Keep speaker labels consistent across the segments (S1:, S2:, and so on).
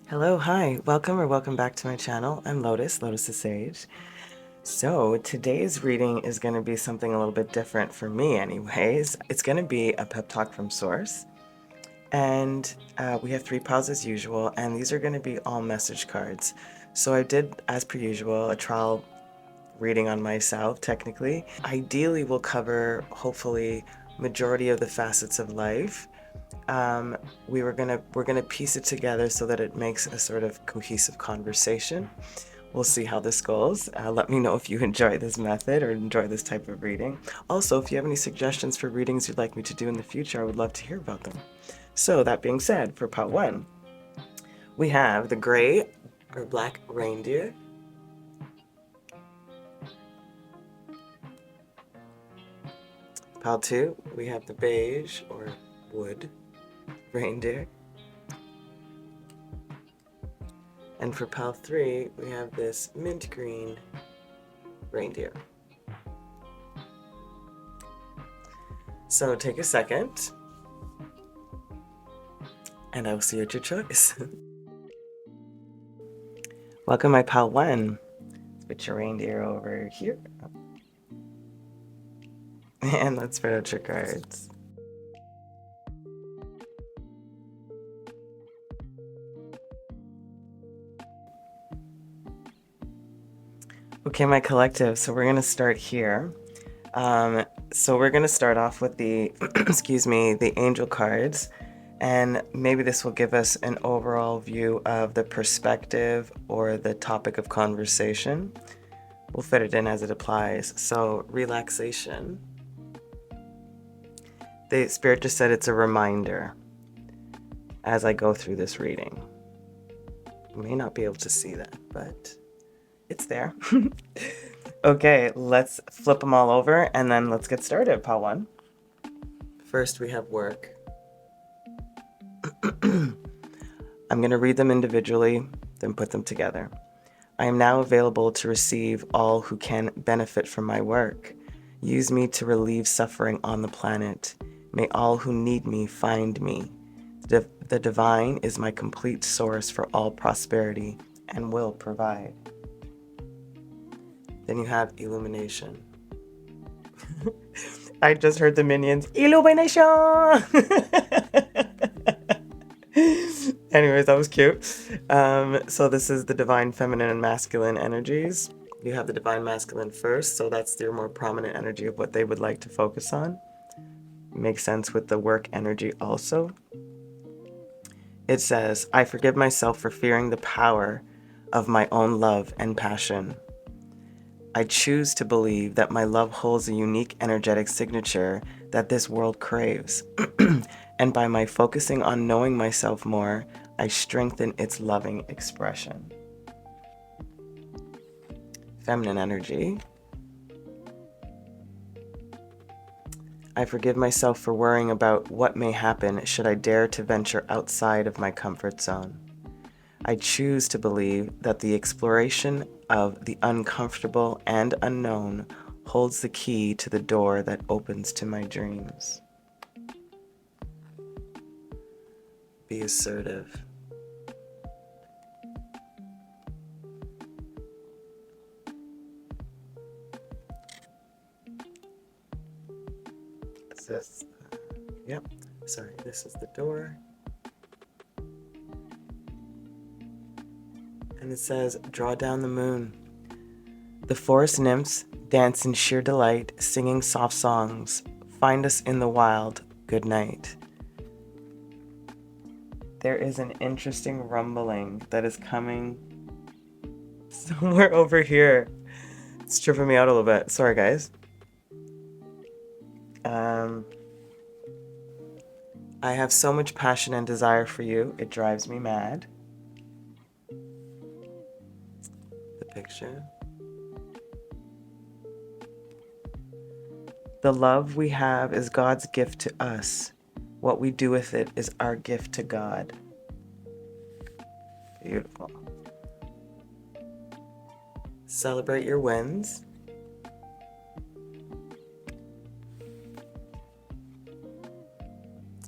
S1: Hello, hi, welcome back to my channel. I'm Lotus, Lotus the Sage. So today's reading is going to be something a little bit different for me anyways. It's going to be a pep talk from source. And we have 3 piles as usual, and these are going to be all message cards. So I did, as per usual, a trial reading on myself, technically. Ideally, we'll cover, hopefully, majority of the facets of life. We're gonna piece it together so that it makes a sort of cohesive conversation. We'll see how this goes. Let me know if you enjoy this method or enjoy this type of reading. Also, if you have any suggestions for readings you'd like me to do in the future, I would love to hear about them. So that being said, for part 1, we have the gray or black reindeer, pile 2, we have the beige or wood reindeer. And for pile 3, we have this mint green reindeer. So take a second, and I will see you at your choice. Welcome, my pile 1. Let's put your reindeer over here. And let's spread out your cards. Okay, my collective, so we're going to start here. So we're going to start off with the, excuse me, the angel cards, and maybe this will give us an overall view of the perspective or the topic of conversation. We'll fit it in as it applies. So relaxation. The Spirit just said it's a reminder as I go through this reading. You may not be able to see that, but it's there. Okay, let's flip them all over and then let's get started, pile 1. First, we have work. I'm going to read them individually, then put them together. I am now available to receive all who can benefit from my work. Use me to relieve suffering on the planet. May all who need me find me. The divine is my complete source for all prosperity and will provide. Then you have illumination. I just heard the minions, illumination! Anyways, that was cute. So this is the divine feminine and masculine energies. You have the divine masculine first, so that's their more prominent energy of what they would like to focus on. Makes sense with the work energy also. It says, I forgive myself for fearing the power of my own love and passion. I choose to believe that my love holds a unique energetic signature that this world craves. And by my focusing on knowing myself more, I strengthen its loving expression. Feminine energy. I forgive myself for worrying about what may happen should I dare to venture outside of my comfort zone. I choose to believe that the exploration of the uncomfortable and unknown holds the key to the door that opens to my dreams. Be assertive. Is this? Yep. Sorry, this is the door. And it says, draw down the moon. The forest nymphs dance in sheer delight, singing soft songs. Find us in the wild. Good night. There is an interesting rumbling that is coming somewhere over here. It's tripping me out a little bit. Sorry, guys. I have so much passion and desire for you. It drives me mad. The picture. The love we have is God's gift to us. What we do with it is our gift to God. Beautiful. Celebrate your wins.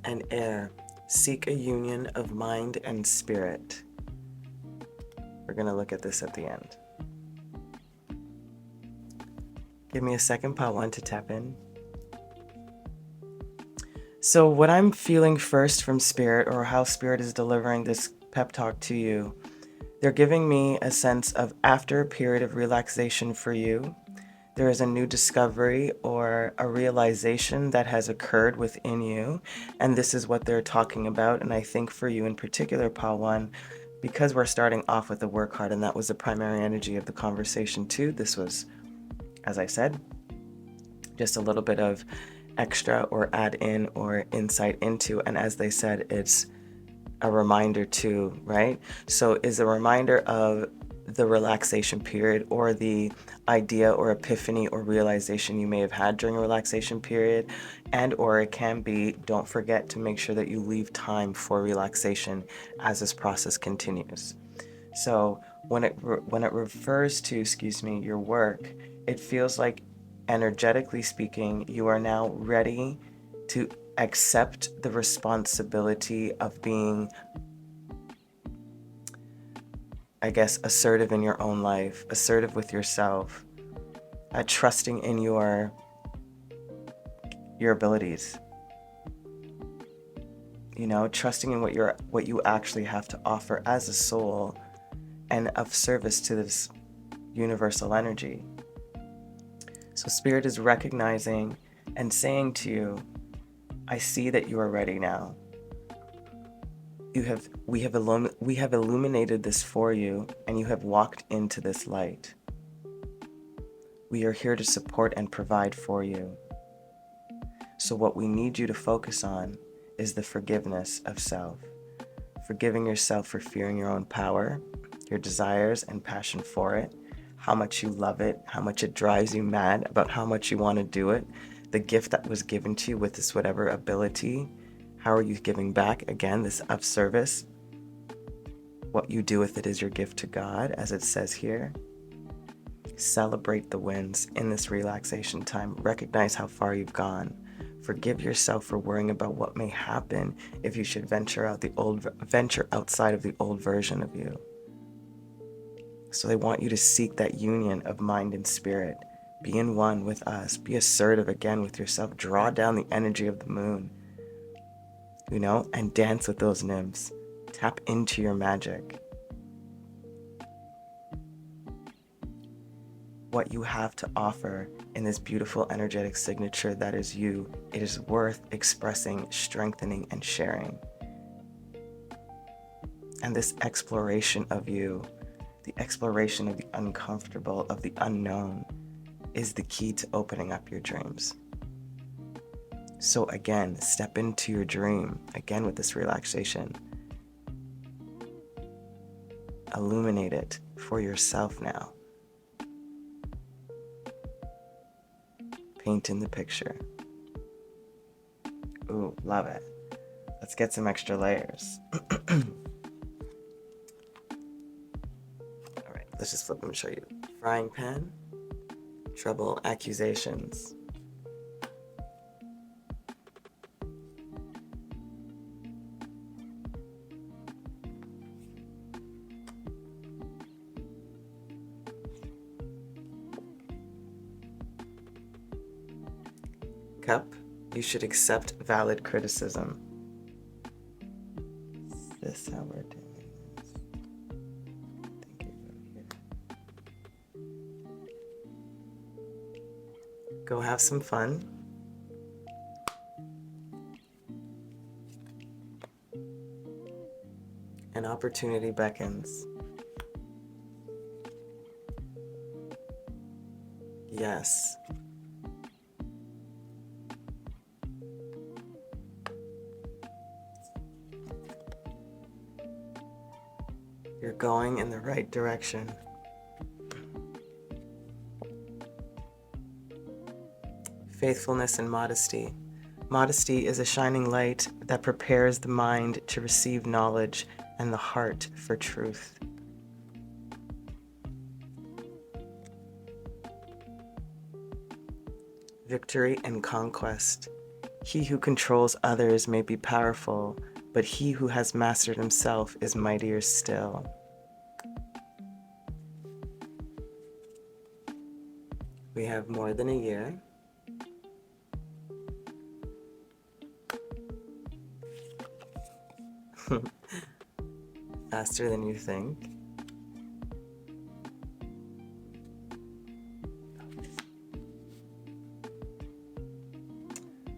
S1: And air. Seek a union of mind and spirit. We're going to look at this at the end. Give me a second, 𝗵𴂚, to tap in. So what I'm feeling first from Spirit, or how Spirit is delivering this pep talk to you, they're giving me a sense of, after a period of relaxation for you, there is a new discovery or a realization that has occurred within you. And this is what they're talking about. And I think for you in particular, 𝗵𴂚, because we're starting off with the work hard, and that was the primary energy of the conversation too. This was, as I said, just a little bit of extra or add in or insight into. And as they said, it's a reminder too, right? So is a reminder of the relaxation period, or the idea or epiphany or realization you may have had during a relaxation period, and or it can be, don't forget to make sure that you leave time for relaxation as this process continues. So when it refers to, your work, it feels like, energetically speaking, you are now ready to accept the responsibility of being, I guess, assertive in your own life, assertive with yourself, trusting in your abilities, trusting in what you actually have to offer as a soul, and of service to this universal energy. So Spirit is recognizing and saying to you, I see that you are ready now. We have illuminated this for you, and you have walked into this light. We are here to support and provide for you. So what we need you to focus on is the forgiveness of self. Forgiving yourself for fearing your own power, your desires and passion for it, how much you love it, how much it drives you mad about how much you want to do it, the gift that was given to you with this whatever ability. How are you giving back? Again, this of service. What you do with it is your gift to God, as it says here. Celebrate the wins in this relaxation time. Recognize how far you've gone. Forgive yourself for worrying about what may happen if you should venture outside of the old version of you. So they want you to seek that union of mind and spirit. Be in one with us. Be assertive again with yourself. Draw down the energy of the moon. And dance with those nymphs. Tap into your magic. What you have to offer in this beautiful energetic signature that is you, it is worth expressing, strengthening, and sharing. And this exploration of you, the exploration of the uncomfortable, of the unknown, is the key to opening up your dreams. So again, step into your dream, again with this relaxation. Illuminate it for yourself now. Paint in the picture. Ooh, love it. Let's get some extra layers. All right, let's just flip them and show you. Frying pan, trouble, accusations. Cup, you should accept valid criticism. Is this how we're doing this? I think I go here. Go have some fun. An opportunity beckons. Yes. You're going in the right direction. Faithfulness and modesty. Modesty is a shining light that prepares the mind to receive knowledge and the heart for truth. Victory and conquest. He who controls others may be powerful, but he who has mastered himself is mightier still. We have more than a year. Faster than you think.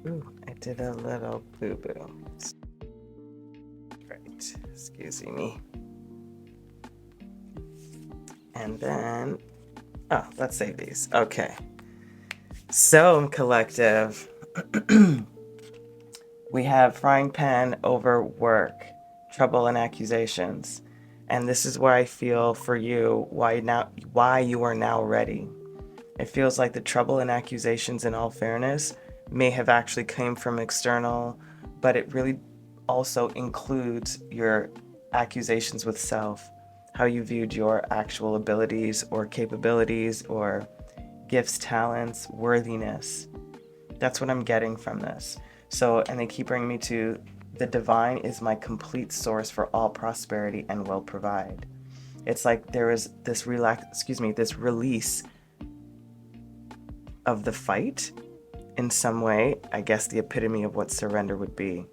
S1: Ooh, I did a little boo-boo. Right, excuse me. And then, oh, let's save these. Okay. So, collective, we have frying pan over work, trouble and accusations. And this is where I feel for you why you are now ready. It feels like the trouble and accusations, in all fairness, may have actually came from external, but it really also includes your accusations with self, how you viewed your actual abilities or capabilities or gifts, talents, worthiness. That's what I'm getting from this. So, and they keep bringing me to the divine is my complete source for all prosperity and will provide. It's like there is this this release of the fight in some way, I guess the epitome of what surrender would be.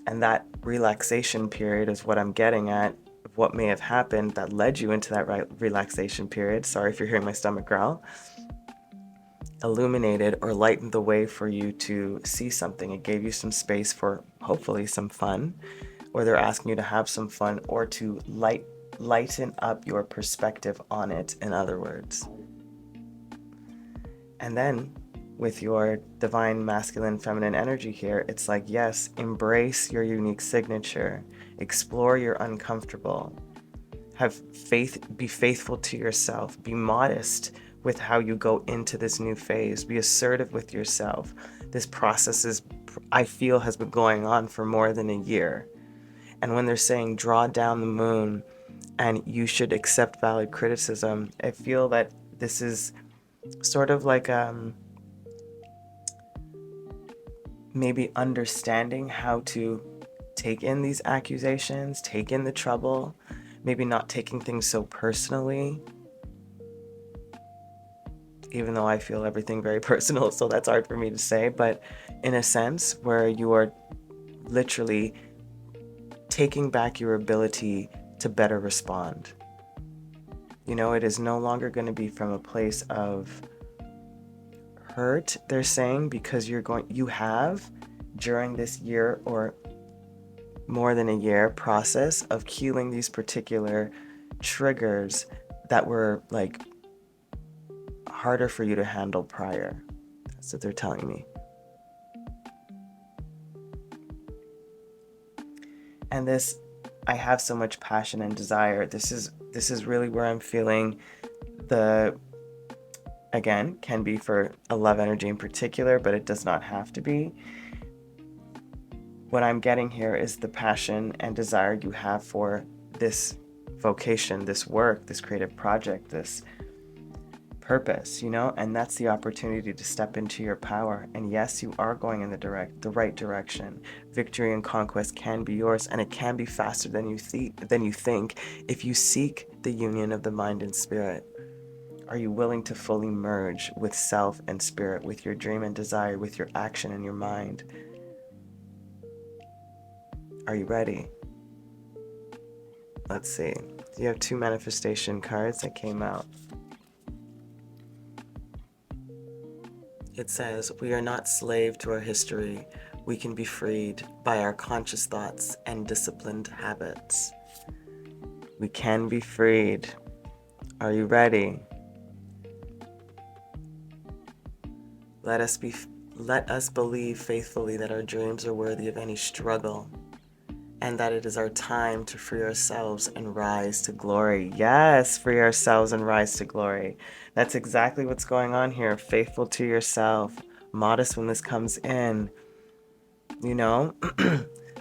S1: And that relaxation period is what I'm getting at, what may have happened that led you into that relaxation period. Sorry if you're hearing my stomach growl. Illuminated or lightened the way for you to see something. It gave you some space for hopefully some fun, or they're asking you to have some fun or to lighten up your perspective on it, in other words. And then with your divine masculine feminine energy here, it's like, yes, embrace your unique signature, explore your uncomfortable, have faith, be faithful to yourself, be modest with how you go into this new phase, be assertive with yourself. This process is, I feel, has been going on for more than a year. And when they're saying draw down the moon and you should accept valid criticism, I feel that this is sort of like maybe understanding how to take in these accusations, take in the trouble, maybe not taking things so personally, even though I feel everything very personal, so that's hard for me to say, but in a sense where you are literally taking back your ability to better respond. You know, it is no longer going to be from a place of hurt, they're saying, because you have, during this year or more than a year process of healing these particular triggers that were like harder for you to handle prior. That's what they're telling me. And this, I have so much passion and desire. This is really where I'm feeling the, again, can be for a love energy in particular, but it does not have to be. What I'm getting here is the passion and desire you have for this vocation, this work, this creative project, this purpose, you know, and that's the opportunity to step into your power. And yes, you are going in the right direction. Victory and conquest can be yours, and it can be faster than you think if you seek the union of the mind and spirit. Are you willing to fully merge with self and spirit, with your dream and desire, with your action and your mind? Are you ready? Let's see. You have 2 manifestation cards that came out. It says, we are not slave to our history. We can be freed by our conscious thoughts and disciplined habits. We can be freed. Are you ready? Let us believe faithfully that our dreams are worthy of any struggle, and that it is our time to free ourselves and rise to glory. Yes, free ourselves and rise to glory. That's exactly what's going on here. Faithful to yourself, modest when this comes in. You know,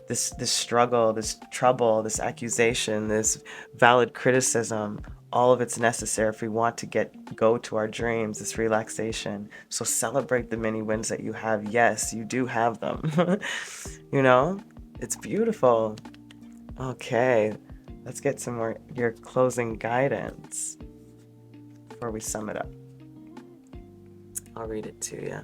S1: this struggle, this trouble, this accusation, this valid criticism, all of it's necessary if we want to go to our dreams, this relaxation. So celebrate the many wins that you have. Yes, you do have them. You know? It's beautiful. Okay, let's get some more your closing guidance before we sum it up. I'll read it to you.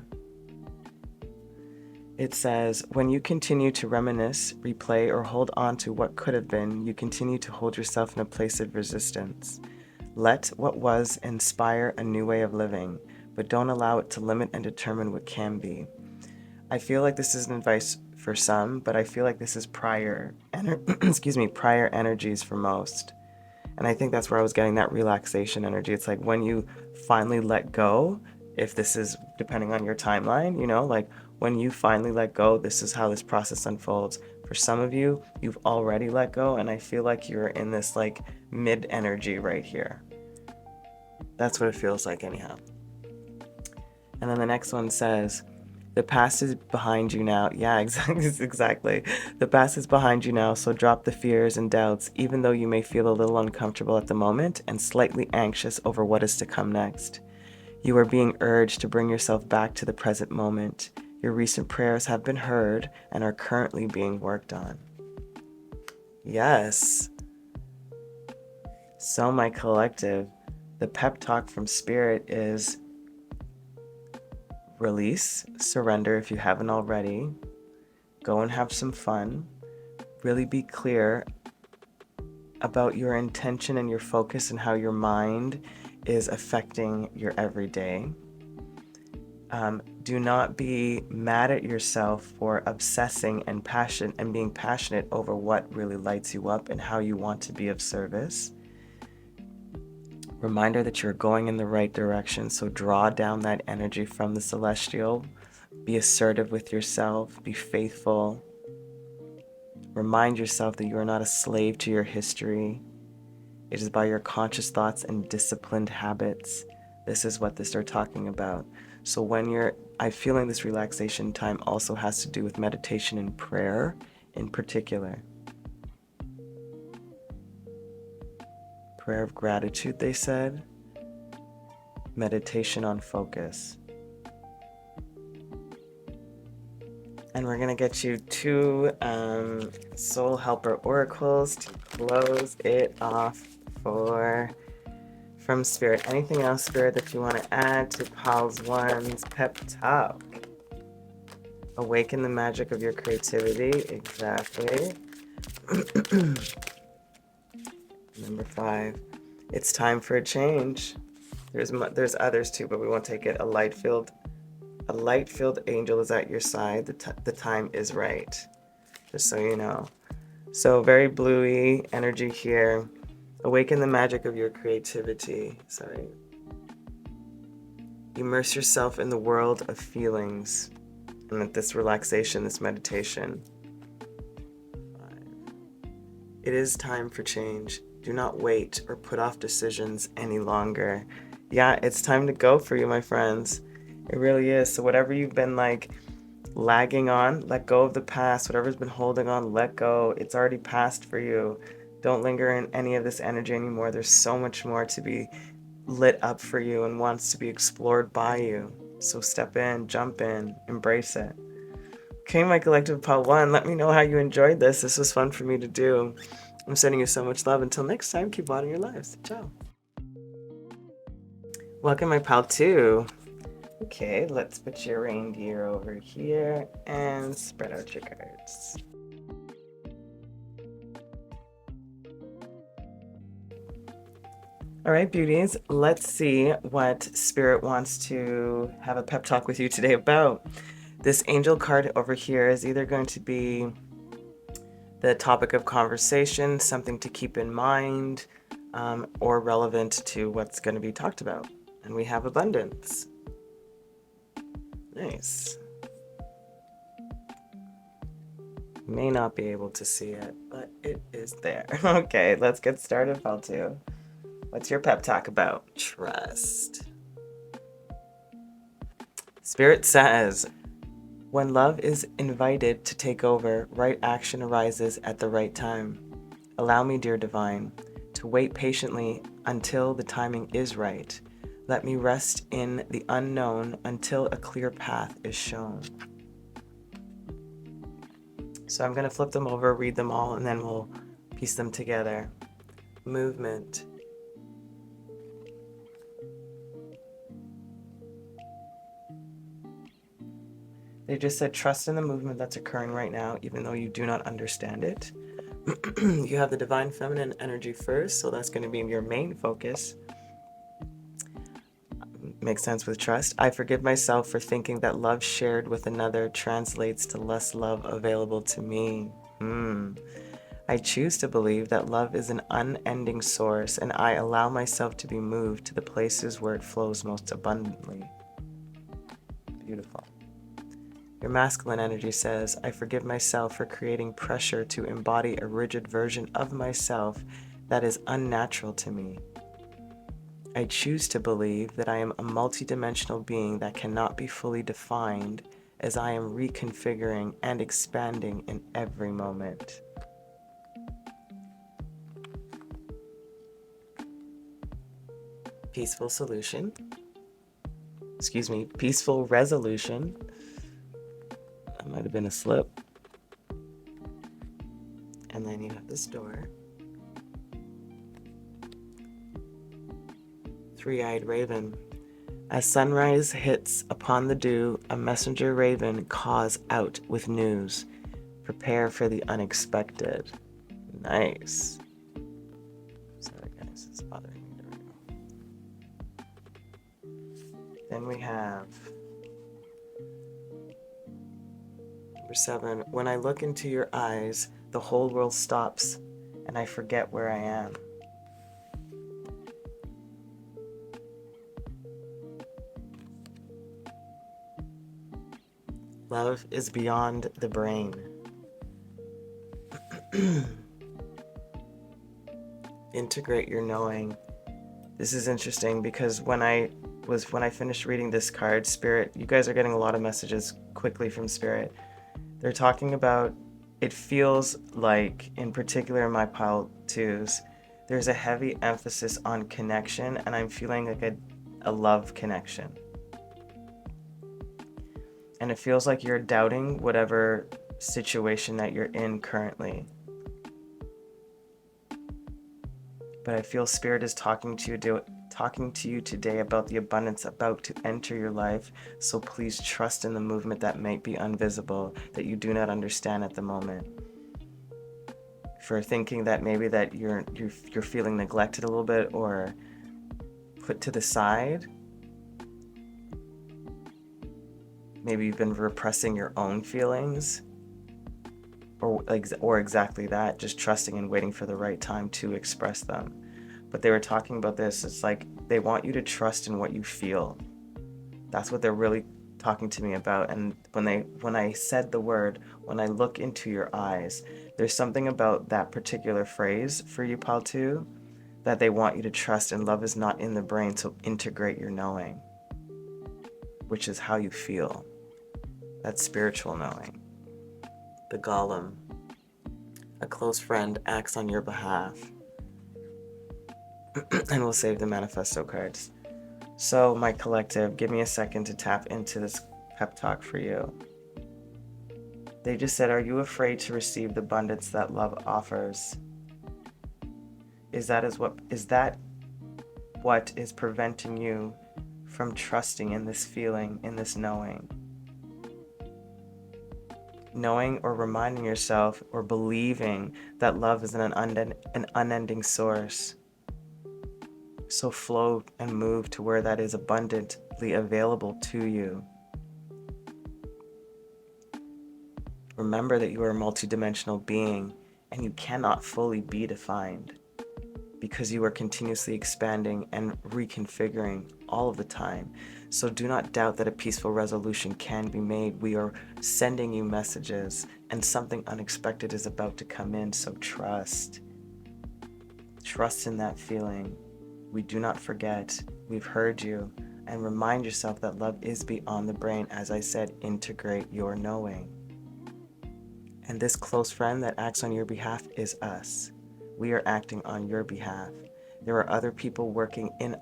S1: It says, when you continue to reminisce, replay, or hold on to what could have been, you continue to hold yourself in a place of resistance. Let what was inspire a new way of living, but don't allow it to limit and determine what can be. I feel like this is an advice for some, but I feel like this is prior energies for most. And I think that's where I was getting that relaxation energy. It's like when you finally let go, if this is depending on your timeline, you know, like when you finally let go, this is how this process unfolds. For some of you, you've already let go, and I feel like you're in this like mid energy right here. That's what it feels like anyhow. And then the next one says, the past is behind you now. Yeah, exactly. The past is behind you now, so drop the fears and doubts, even though you may feel a little uncomfortable at the moment and slightly anxious over what is to come next. You are being urged to bring yourself back to the present moment. Your recent prayers have been heard and are currently being worked on. Yes. So my collective, the pep talk from Spirit is release, surrender if you haven't already, go and have some fun, really be clear about your intention and your focus and how your mind is affecting your everyday. Do not be mad at yourself for obsessing and being passionate over what really lights you up and how you want to be of service. Reminder that you're going in the right direction, so draw down that energy from the celestial. Be assertive with yourself, be faithful. Remind yourself that you are not a slave to your history. It is by your conscious thoughts and disciplined habits. This is what they're talking about. So when I'm feeling this relaxation time also has to do with meditation and prayer in particular. Prayer of gratitude, they said. Meditation on focus. And we're going to get you 2 Soul Helper Oracles to close it off from Spirit. Anything else, Spirit, that you want to add to Pals 1's pep talk? Awaken the magic of your creativity. Exactly. Number 5, it's time for a change. There's others too, but we won't take it. A light-filled angel is at your side. The time is right. Just so you know. So very bluey energy here. Awaken the magic of your creativity. Sorry. Immerse yourself in the world of feelings. And with this relaxation, this meditation. 5. It is time for change. Do not wait or put off decisions any longer. Yeah, it's time to go for you, my friends. It really is. So whatever you've been like lagging on, let go of the past. Whatever's been holding on, let go. It's already passed for you. Don't linger in any of this energy anymore. There's so much more to be lit up for you and wants to be explored by you. So step in, jump in, embrace it. Okay, my collective Pal 1, let me know how you enjoyed this. This was fun for me to do. I'm sending you so much love. Until next time, keep honoring your lives. Ciao. Welcome, my Pal 2. Okay, let's put your reindeer over here and spread out your cards. All right, beauties, let's see what Spirit wants to have a pep talk with you today about. This angel card over here is either going to be the topic of conversation, something to keep in mind, or relevant to what's going to be talked about. And we have abundance. Nice. May not be able to see it, but it is there. Okay, let's get started, Pal 2. What's your pep talk about? Trust. Spirit says, when love is invited to take over, right action arises at the right time. Allow me, dear divine, to wait patiently until the timing is right. Let me rest in the unknown until a clear path is shown. So I'm going to flip them over, read them all, and then we'll piece them together. Movement. They just said trust in the movement that's occurring right now, even though you do not understand it. You have the divine feminine energy first, so that's going to be your main focus. Makes sense with trust. I forgive myself for thinking that love shared with another translates to less love available to me. I choose to believe that love is an unending source, and I allow myself to be moved to the places where it flows most abundantly. Beautiful. Your masculine energy says, I forgive myself for creating pressure to embody a rigid version of myself that is unnatural to me. I choose to believe that I am a multidimensional being that cannot be fully defined, as I am reconfiguring and expanding in every moment. Peaceful solution. Excuse me, peaceful resolution. That might have been a slip. And then you have this door. Three-eyed raven. As sunrise hits upon the dew, a messenger raven caws out with news. Prepare for the unexpected. Nice. Sorry guys, it's bothering me. There we go. Then we have number 7. When I look into your eyes, the whole world stops and I forget where I am. Love is beyond the brain. Integrate your knowing. This is interesting because when I finished reading this card, Spirit, you guys are getting a lot of messages quickly from Spirit. They're talking about, it feels like, in particular in my pile 2s, there's a heavy emphasis on connection, and I'm feeling like a love connection. And it feels like you're doubting whatever situation that you're in currently. But I feel Spirit is talking to you today about the abundance about to enter your life. So please trust in the movement that might be invisible, that you do not understand at the moment. For thinking that maybe that you're feeling neglected a little bit or put to the side. Maybe you've been repressing your own feelings, or exactly that, just trusting and waiting for the right time to express them. But they were talking about this, it's like they want you to trust in what you feel. That's what they're really talking to me about. And when I said the word, when I look into your eyes, there's something about that particular phrase for you, Pal 2, that they want you to trust, and love is not in the brain, so integrate your knowing, which is how you feel. That's spiritual knowing. The golem. A close friend acts on your behalf. And we'll save the manifesto cards. So, my collective, give me a second to tap into this pep talk for you. They just said, are you afraid to receive the abundance that love offers? Is that what is preventing you from trusting in this feeling, in this knowing? Knowing or reminding yourself or believing that love is an unending source. So flow and move to where that is abundantly available to you. Remember that you are a multidimensional being and you cannot fully be defined because you are continuously expanding and reconfiguring all of the time. So do not doubt that a peaceful resolution can be made. We are sending you messages and something unexpected is about to come in, so trust. Trust in that feeling. We do not forget. We've heard you. And remind yourself that love is beyond the brain. As I said, integrate your knowing. And this close friend that acts on your behalf is us. We are acting on your behalf. There are other people working in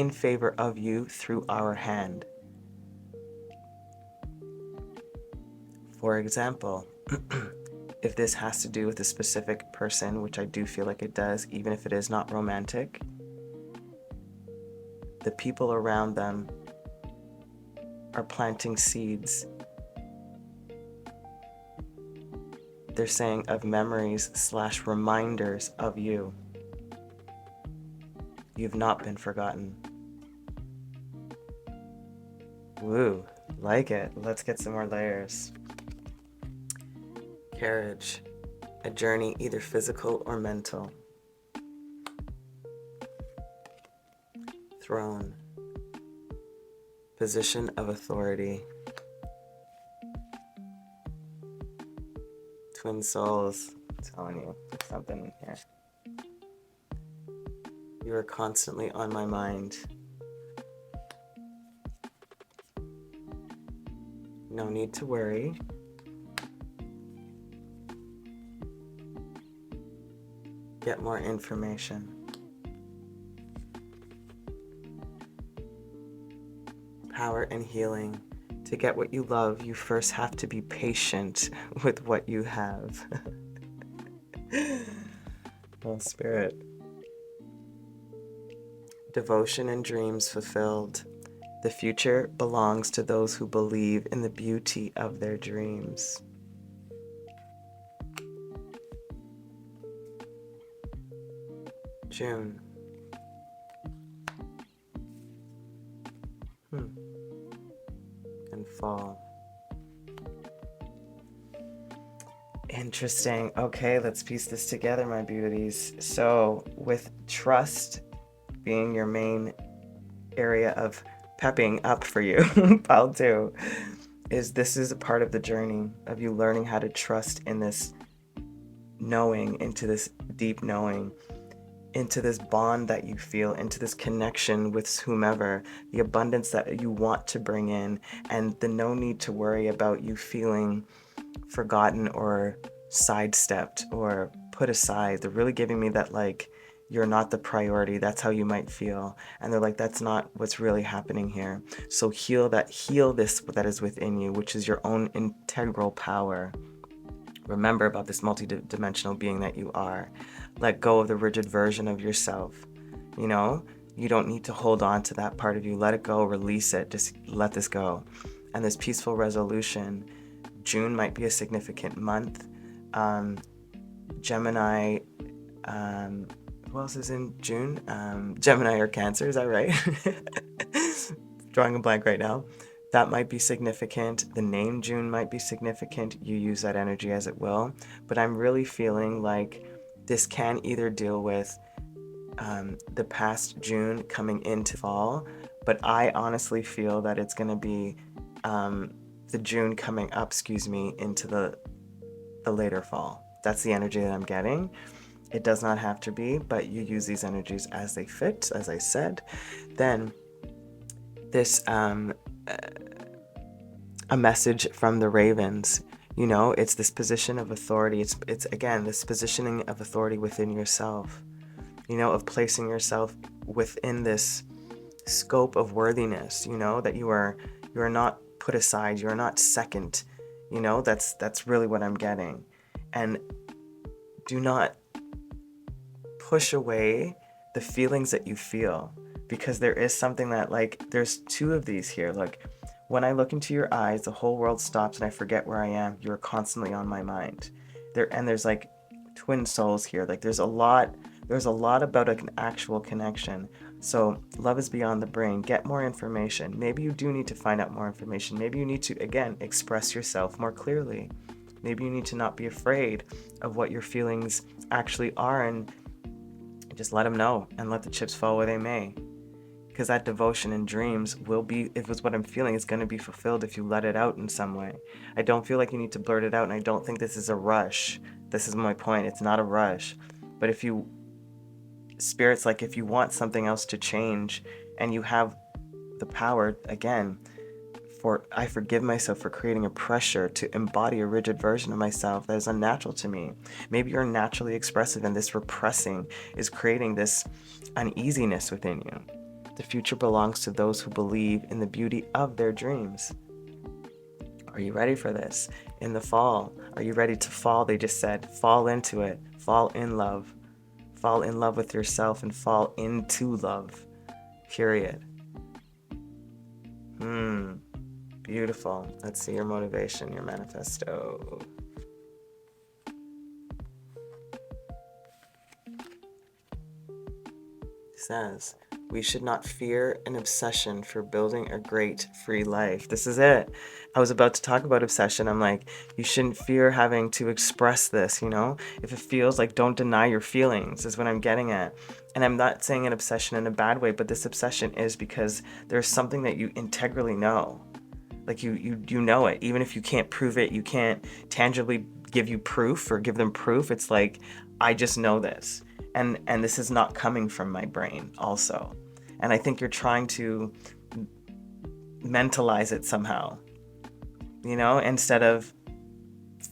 S1: favor of you through our hand. For example, if this has to do with a specific person, which I do feel like it does, even if it is not romantic, the people around them are planting seeds. They're saying of memories / reminders of you. You've not been forgotten. Woo, like it. Let's get some more layers. Carriage, a journey either physical or mental. Throne, position of authority. Twin souls, I'm telling you, there's something in here. You are constantly on my mind. No need to worry. Get more information. Power and healing. To get what you love, you first have to be patient with what you have. Oh, Spirit. Devotion and dreams fulfilled. The future belongs to those who believe in the beauty of their dreams. June. And fall. Interesting. Okay, let's piece this together, my beauties. So, with trust being your main area of pepping up for you, pile 2, this is a part of the journey of you learning how to trust in this knowing, into this deep knowing, into this bond that you feel, into this connection with whomever, the abundance that you want to bring in, and the no need to worry about you feeling forgotten or sidestepped or put aside. They're really giving me that, like, you're not the priority. That's how you might feel. And they're like, that's not what's really happening here. So heal this that is within you, which is your own integral power. Remember about this multidimensional being that you are. Let go of the rigid version of yourself. You know, you don't need to hold on to that part of you. Let it go, release it, just let this go. And this peaceful resolution, June might be a significant month. Gemini, who else is in June? Gemini or Cancer, is that right? Drawing a blank right now. That might be significant. The name June might be significant. You use that energy as it will. But I'm really feeling like this can either deal with the past June coming into fall, but I honestly feel that it's going to be the June coming up, into the later fall. That's the energy that I'm getting. It does not have to be, but you use these energies as they fit, as I said. Then this a message from the ravens. You know, it's this position of authority. It's again this positioning of authority within yourself. You know, of placing yourself within this scope of worthiness. You know, that you are not put aside. You are not second. You know, that's really what I'm getting. And do not push away the feelings that you feel, because there is something that, like, there's 2 of these here. Like, when I look into your eyes, the whole world stops and I forget where I am. You're constantly on my mind. There's like twin souls here. Like, there's a lot about an actual connection. So love is beyond the brain. Get more information. Maybe you do need to find out more information. Maybe you need to, again, express yourself more clearly. Maybe you need to not be afraid of what your feelings actually are, and just let them know and let the chips fall where they may. Because that devotion and dreams will be, if it's what I'm feeling, it's going to be fulfilled if you let it out in some way. I don't feel like you need to blurt it out, and I don't think this is a rush. This is my point. It's not a rush. But if you, Spirit's like, if you want something else to change and you have the power, again, I forgive myself for creating a pressure to embody a rigid version of myself that is unnatural to me. Maybe you're naturally expressive and this repressing is creating this uneasiness within you. The future belongs to those who believe in the beauty of their dreams. Are you ready for this? In the fall, are you ready to fall? They just said, fall into it. Fall in love. Fall in love with yourself and fall into love. Period. Beautiful. Let's see your motivation, your manifesto. It says, we should not fear an obsession for building a great free life. This is it. I was about to talk about obsession. I'm like, you shouldn't fear having to express this, you know? If it feels like, don't deny your feelings is what I'm getting at. And I'm not saying an obsession in a bad way, but this obsession is because there's something that you integrally know. Like you know it. Even if you can't prove it, you can't tangibly give you proof or give them proof. It's like, I just know this. And this is not coming from my brain also. And I think you're trying to mentalize it somehow, you know, instead of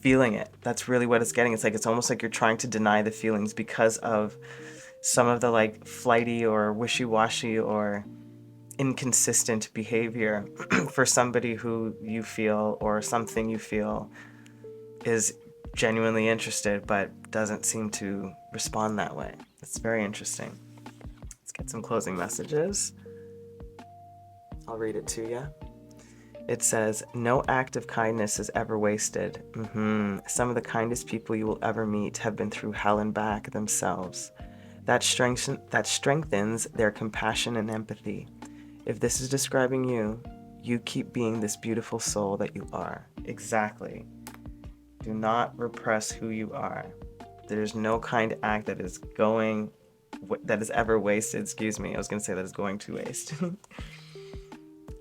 S1: feeling it. That's really what it's getting. It's like, it's almost like you're trying to deny the feelings because of some of the like flighty or wishy-washy or inconsistent behavior for somebody who you feel or something you feel is genuinely interested but doesn't seem to respond that way. It's very interesting. Let's get some closing messages. I'll read it to you. It says, no act of kindness is ever wasted. Some of the kindest people you will ever meet have been through hell and back themselves. That strengthens their compassion and empathy. If this is describing you, you keep being this beautiful soul that you are. Exactly. Do not repress who you are. There's no kind act that is ever wasted. Excuse me. I was going to say that is going to waste.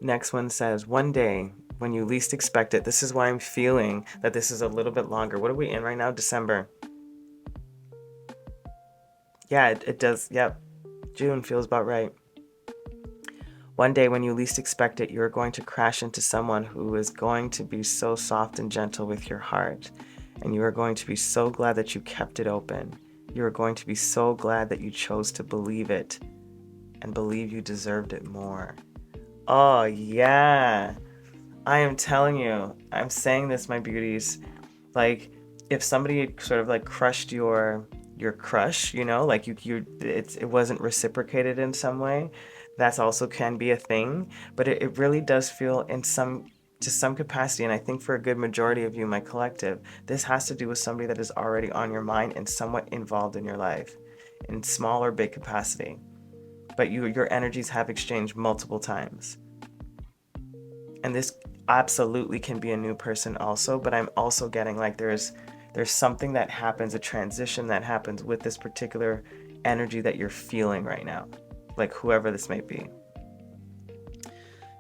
S1: Next one says, one day when you least expect it. This is why I'm feeling that this is a little bit longer. What are we in right now? December. Yeah, it does. Yep. June feels about right. One day when you least expect it, you're going to crash into someone who is going to be so soft and gentle with your heart. And you are going to be so glad that you kept it open. You are going to be so glad that you chose to believe it and believe you deserved it more. Oh, yeah. I am telling you, I'm saying this, my beauties. Like, if somebody sort of like crushed your crush, you know, like it wasn't reciprocated in some way, that's also can be a thing, but it really does feel to some capacity, and I think for a good majority of you, my collective, this has to do with somebody that is already on your mind and somewhat involved in your life in small or big capacity, but your energies have exchanged multiple times. And this absolutely can be a new person also, but I'm also getting like there's something that happens, a transition that happens with this particular energy that you're feeling right now, like whoever this may be.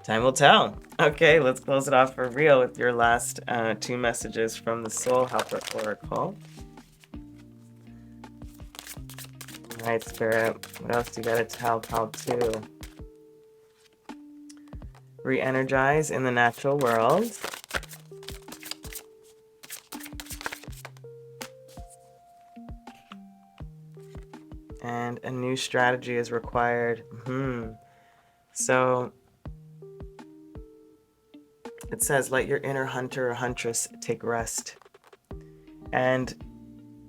S1: Time will tell. Okay, let's close it off for real with your last two messages from the Soul Helper Oracle. All right, Spirit, what else do you got to tell Pal 2? Re-energize in the natural world. And a new strategy is required. So it says, let your inner hunter or huntress take rest. And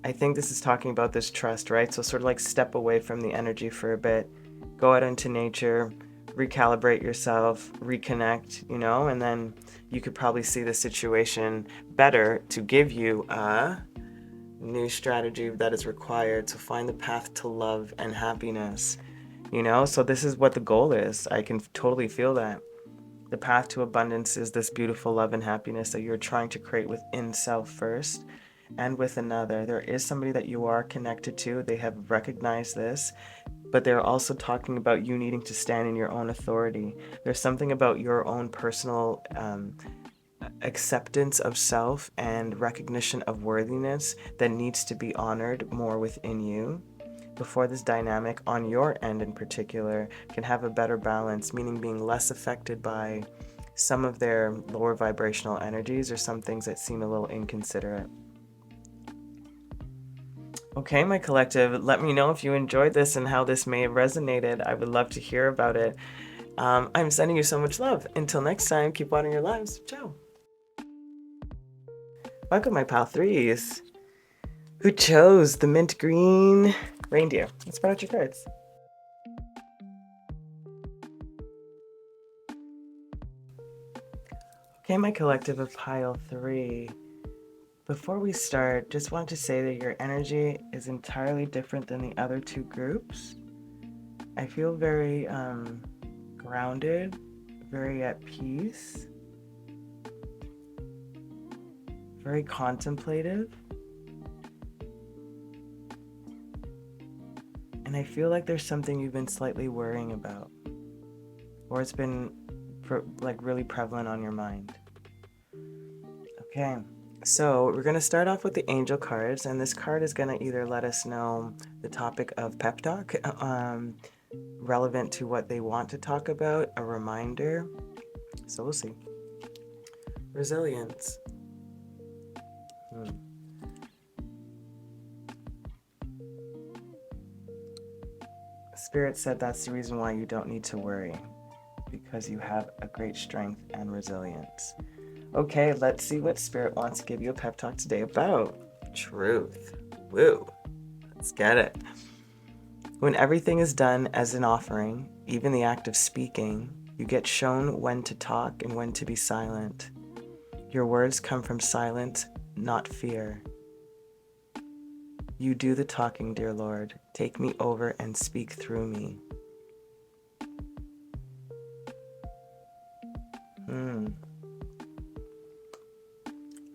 S1: I think this is talking about this trust, right? So sort of like step away from the energy for a bit, go out into nature, recalibrate yourself, reconnect, you know, and then you could probably see the situation better to give you a new strategy that is required to find the path to love and happiness, you know? So this is what the goal is. I can totally feel that. The path to abundance is this beautiful love and happiness that you're trying to create within self first and with another. There is somebody that you are connected to. They have recognized this, but they're also talking about you needing to stand in your own authority. There's something about your own personal acceptance of self and recognition of worthiness that needs to be honored more within you before this dynamic on your end in particular can have a better balance, meaning being less affected by some of their lower vibrational energies or some things that seem a little inconsiderate. Okay, my collective, let me know if you enjoyed this and how this may have resonated. I would love to hear about it. I'm sending you so much love. Until next time, keep watering your lives. Ciao. Welcome, my pal threes. Who chose the mint green reindeer? Let's spread out your cards. Okay, my collective of pile 3. Before we start, just want to say that your energy is entirely different than the other 2 groups. I feel very grounded, very at peace, very contemplative. And I feel like there's something you've been slightly worrying about, or it's been like really prevalent on your mind. Okay, so we're going to start off with the angel cards, and this card is going to either let us know the topic of pep talk, relevant to what they want to talk about, a reminder. So we'll see. Resilience. Spirit said that's the reason why you don't need to worry, because you have a great strength and resilience. Okay, let's see what Spirit wants to give you a pep talk today about. Truth. Woo. Let's get it. When everything is done as an offering, even the act of speaking, you get shown when to talk and when to be silent. Your words come from silence, not fear. You do the talking, dear Lord. Take me over and speak through me.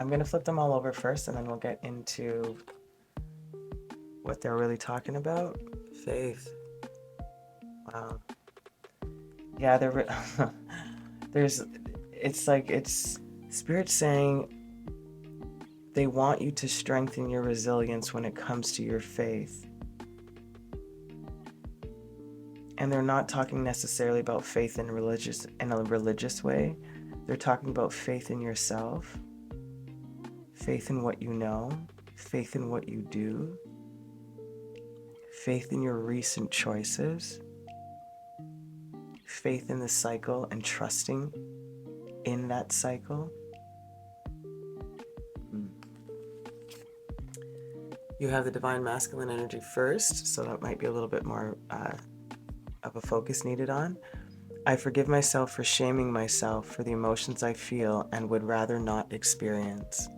S1: I'm going to flip them all over first, and then we'll get into what they're really talking about. Faith. Wow. Yeah, it's Spirit saying they want you to strengthen your resilience when it comes to your faith. And they're not talking necessarily about faith in a religious way. They're talking about faith in yourself, faith in what you know, faith in what you do, faith in your recent choices, faith in the cycle and trusting in that cycle. You have the divine masculine energy first, so that might be a little bit more of a focus needed on. I forgive myself for shaming myself for the emotions I feel and would rather not experience.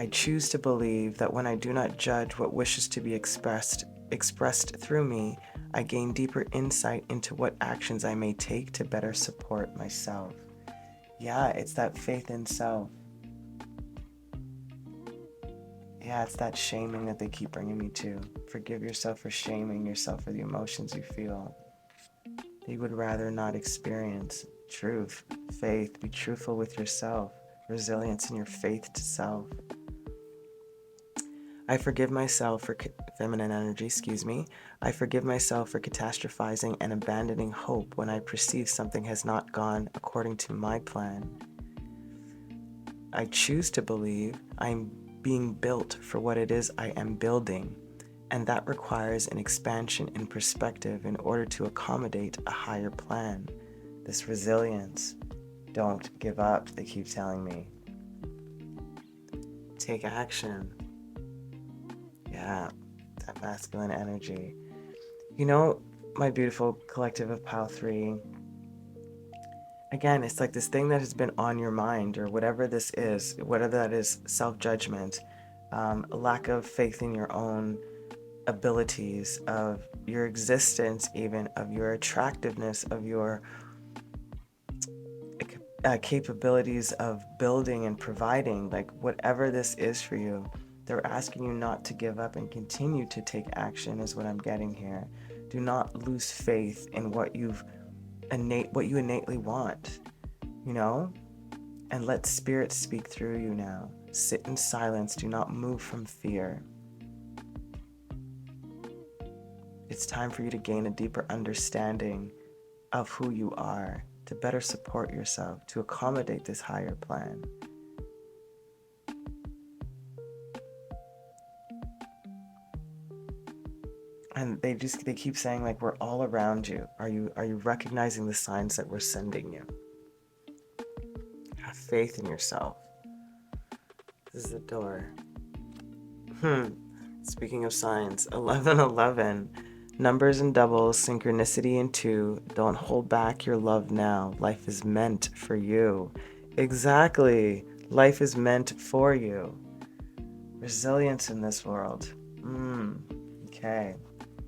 S1: I choose to believe that when I do not judge what wishes to be expressed through me, I gain deeper insight into what actions I may take to better support myself. Yeah, it's that faith in self. Yeah, it's that shaming that they keep bringing me to. Forgive yourself for shaming yourself for the emotions you feel. They would rather not experience. Truth, faith, be truthful with yourself, resilience in your faith to self. I forgive myself for feminine energy, I forgive myself for catastrophizing and abandoning hope when I perceive something has not gone according to my plan. I choose to believe I'm being built for what it is I am building, and that requires an expansion in perspective in order to accommodate a higher plan. This resilience. Don't give up, they keep telling me. Take action. Yeah, that masculine energy. You know, my beautiful collective of pile 3, again, it's like this thing that has been on your mind, or whatever this is, whatever that is, self-judgment, lack of faith in your own abilities, of your existence even, of your attractiveness, of your capabilities of building and providing, like whatever this is for you, they're asking you not to give up and continue to take action is what I'm getting here. Do not lose faith in what you innately want, you know? And let Spirit speak through you now. Sit in silence. Do not move from fear. It's time for you to gain a deeper understanding of who you are, to better support yourself, to accommodate this higher plan. And they keep saying, like, we're all around you. Are you recognizing the signs that we're sending you? Have faith in yourself. This is the door. Speaking of signs, 11:11. Numbers and doubles, synchronicity in two. Don't hold back your love now. Life is meant for you. Exactly. Life is meant for you. Resilience in this world. Okay.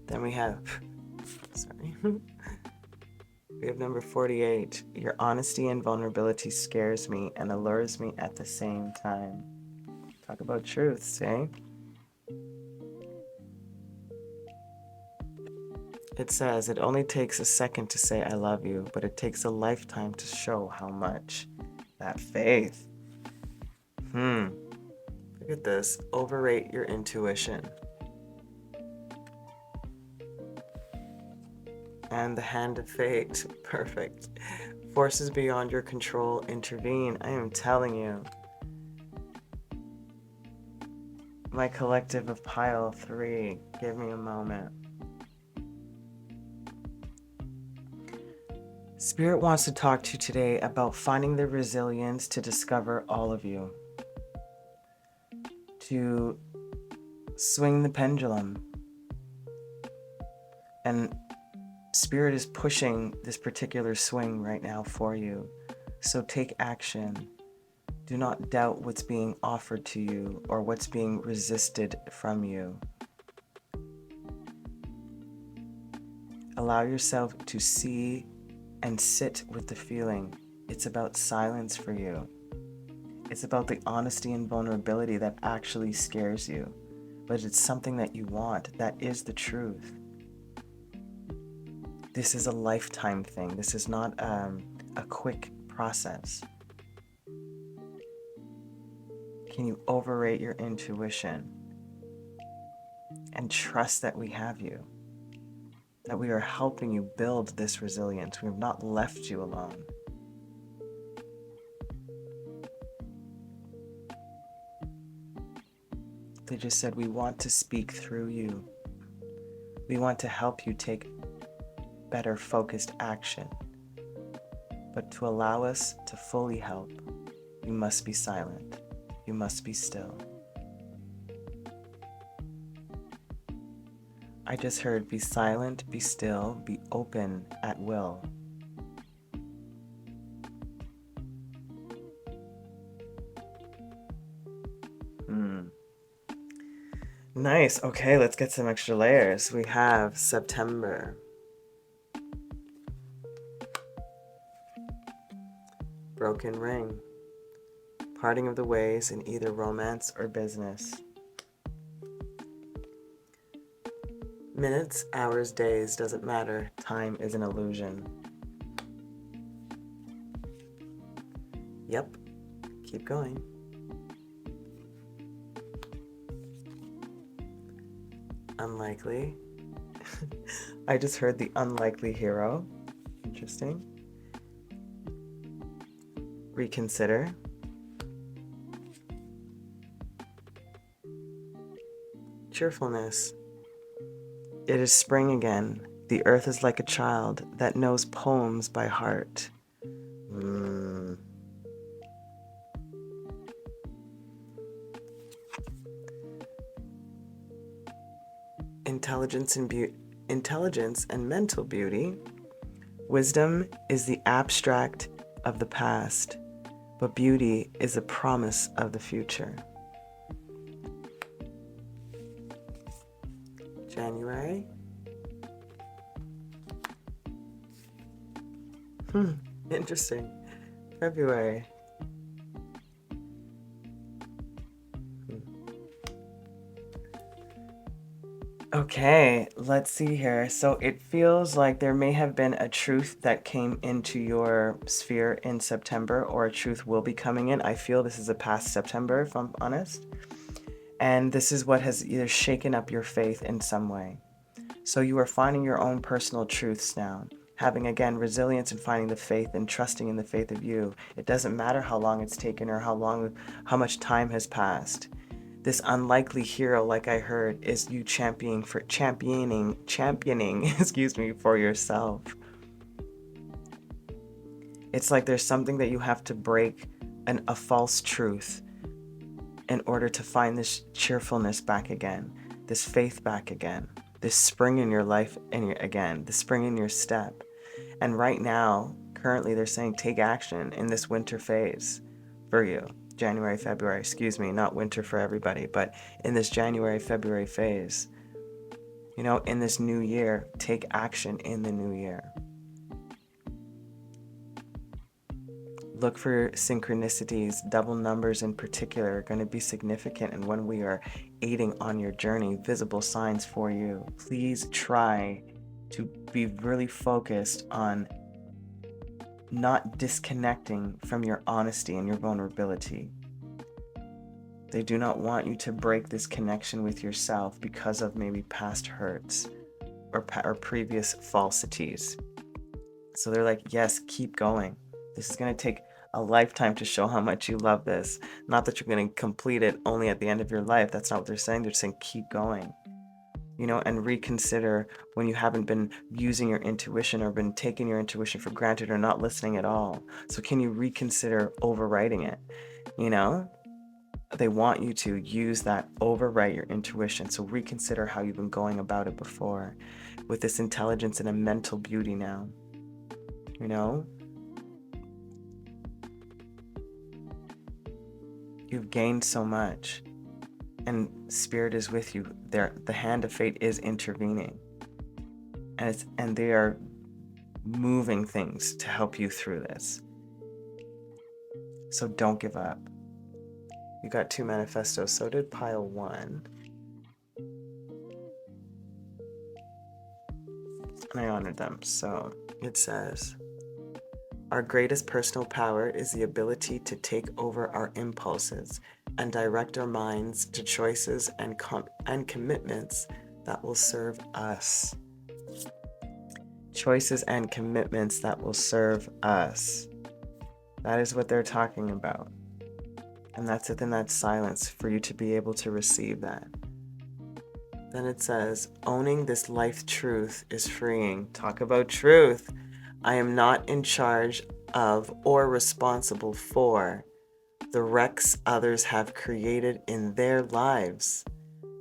S1: Then we have, sorry. We have number 48. Your honesty and vulnerability scares me and allures me at the same time. Talk about truths, eh? It says, it only takes a second to say I love you, but it takes a lifetime to show how much. That faith. Look at this. Overrate your intuition. And the hand of fate. Perfect. Forces beyond your control intervene. I am telling you. My collective of pile 3. Give me a moment. Spirit wants to talk to you today about finding the resilience to discover all of you. To swing the pendulum. And Spirit is pushing this particular swing right now for you. So take action. Do not doubt what's being offered to you or what's being resisted from you. Allow yourself to see and sit with the feeling. It's about silence for you. It's about the honesty and vulnerability that actually scares you. But it's something that you want. That is the truth. This is a lifetime thing. This is not a quick process. Can you overrate your intuition and trust that we have you? That we are helping you build this resilience. We have not left you alone. They just said, we want to speak through you. We want to help you take better focused action. But to allow us to fully help, you must be silent. You must be still. I just heard, be silent, be still, be open at will. Nice. Okay, let's get some extra layers. We have September. Broken ring. Parting of the ways in either romance or business. Minutes, hours, days, doesn't matter. Time is an illusion. Yep. Keep going. Unlikely. I just heard the unlikely hero. Interesting. Reconsider. Cheerfulness. It is spring again. The earth is like a child that knows poems by heart. Intelligence and mental beauty. Wisdom is the abstract of the past, but beauty is a promise of the future. January. Interesting. February. Okay, let's see here. So it feels like there may have been a truth that came into your sphere in September, or a truth will be coming in. I feel this is a past September, if I'm honest. And this is what has either shaken up your faith in some way. So you are finding your own personal truths now. Having, again, resilience and finding the faith and trusting in the faith of you. It doesn't matter how long it's taken or how much time has passed. This unlikely hero, like I heard, is you championing, excuse me, for yourself. It's like there's something that you have to break, a false truth, in order to find this cheerfulness back again, this faith back again. this spring in your life, and again, the spring in your step. And right now, currently, they're saying take action in this winter phase for you. January, February, excuse me, not winter for everybody, but in this January, February phase. You know, in this new year, take action in the new year. Look for synchronicities. Double numbers in particular are going to be significant, and when we are aiding on your journey, visible signs for you. Please try to be really focused on not disconnecting from your honesty and your vulnerability. They do not want you to break this connection with yourself because of maybe past hurts or previous falsities. So they're like, yes, keep going. This is going to take a lifetime to show how much you love this. Not that you're going to complete it only at the end of your life. That's not what they're saying. They're saying keep going. You know, and reconsider when you haven't been using your intuition or been taking your intuition for granted or not listening at all. So can you reconsider overriding it? You know, they want you to use that, overwrite your intuition. So reconsider how you've been going about it before with this intelligence and a mental beauty now. You know, you've gained so much. And spirit is with you. The hand of fate is intervening, and they are moving things to help you through this. So don't give up. You got 2 manifestos. So did pile 1. And I honored them. So it says, our greatest personal power is the ability to take over our impulses and direct our minds to choices and commitments that will serve us. Choices and commitments that will serve us. That is what they're talking about. And that's within that silence for you to be able to receive that. Then it says, owning this life truth is freeing. Talk about truth. I am not in charge of or responsible for the wrecks others have created in their lives,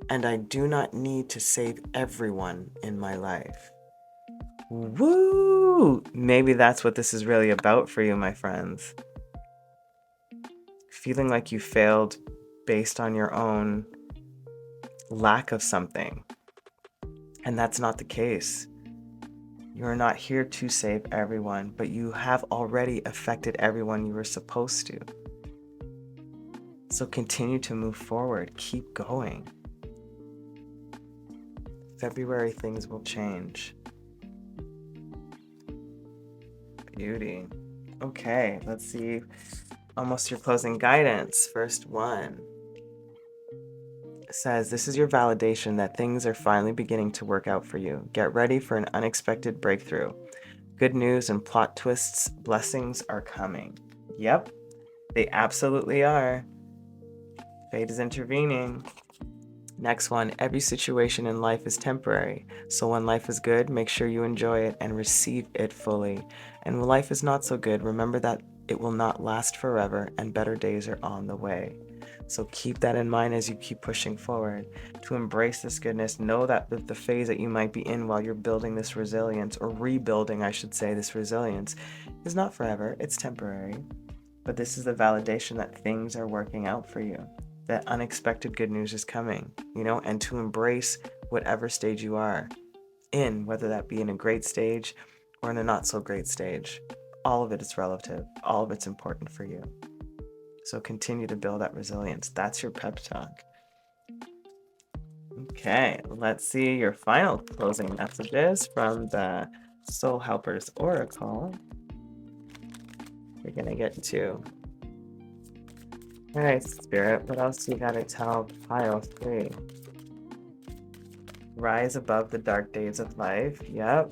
S1: and I do not need to save everyone in my life. Woo! Maybe that's what this is really about for you, my friends. Feeling like you failed based on your own lack of something. And that's not the case. You're not here to save everyone, but you have already affected everyone you were supposed to. So continue to move forward. Keep going. February, things will change. Beauty. Okay, let's see. Almost your closing guidance. First one. It says, this is your validation that things are finally beginning to work out for you. Get ready for an unexpected breakthrough. Good news and plot twists, blessings are coming. Yep, they absolutely are. Fate is intervening. Next one, every situation in life is temporary. So when life is good, make sure you enjoy it and receive it fully. And when life is not so good, remember that it will not last forever and better days are on the way. So keep that in mind as you keep pushing forward. To embrace this goodness, know that the phase that you might be in while you're building this resilience, or rebuilding, I should say, this resilience, is not forever, it's temporary. But this is the validation that things are working out for you. That unexpected good news is coming, you know, and to embrace whatever stage you are in, whether that be in a great stage or in a not so great stage. All of it is relative. All of it's important for you. So continue to build that resilience. That's your pep talk. Okay, let's see your final closing messages from the Soul Helpers Oracle. We're going to get to. All right, Spirit, what else you got to tell pile 3? Rise above the dark days of life. Yep.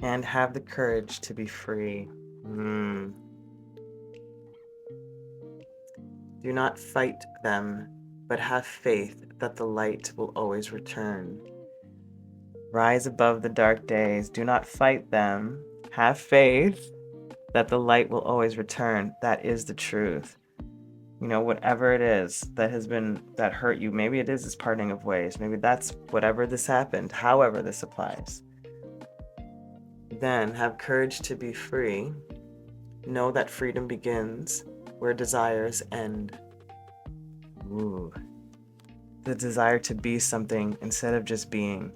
S1: And have the courage to be free. Do not fight them, but have faith that the light will always return. Rise above the dark days. Do not fight them. Have faith that the light will always return. That is the truth. You know, whatever it is that hurt you, maybe it is this parting of ways. Maybe that's whatever this happened, however this applies. Then have courage to be free. Know that freedom begins where desires end. Ooh. The desire to be something instead of just being.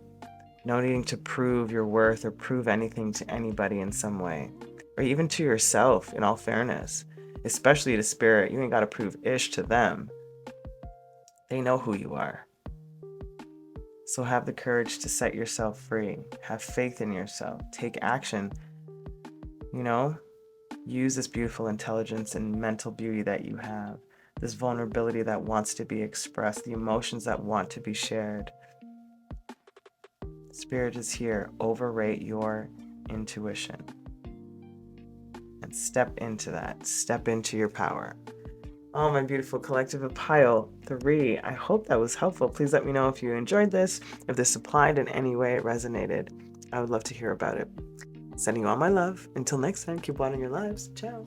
S1: No needing to prove your worth or prove anything to anybody in some way. Or even to yourself, in all fairness. Especially to spirit. You ain't got to prove ish to them. They know who you are. So have the courage to set yourself free. Have faith in yourself. Take action. You know? Use this beautiful intelligence and mental beauty that you have. This vulnerability that wants to be expressed. The emotions that want to be shared. Spirit is here. Overrate your intuition. And step into that. Step into your power. Oh, my beautiful collective of pile, ¾ I hope that was helpful. Please let me know if you enjoyed this, if this applied in any way it resonated. I would love to hear about it. Sending you all my love. Until next time, keep watering your lives. Ciao.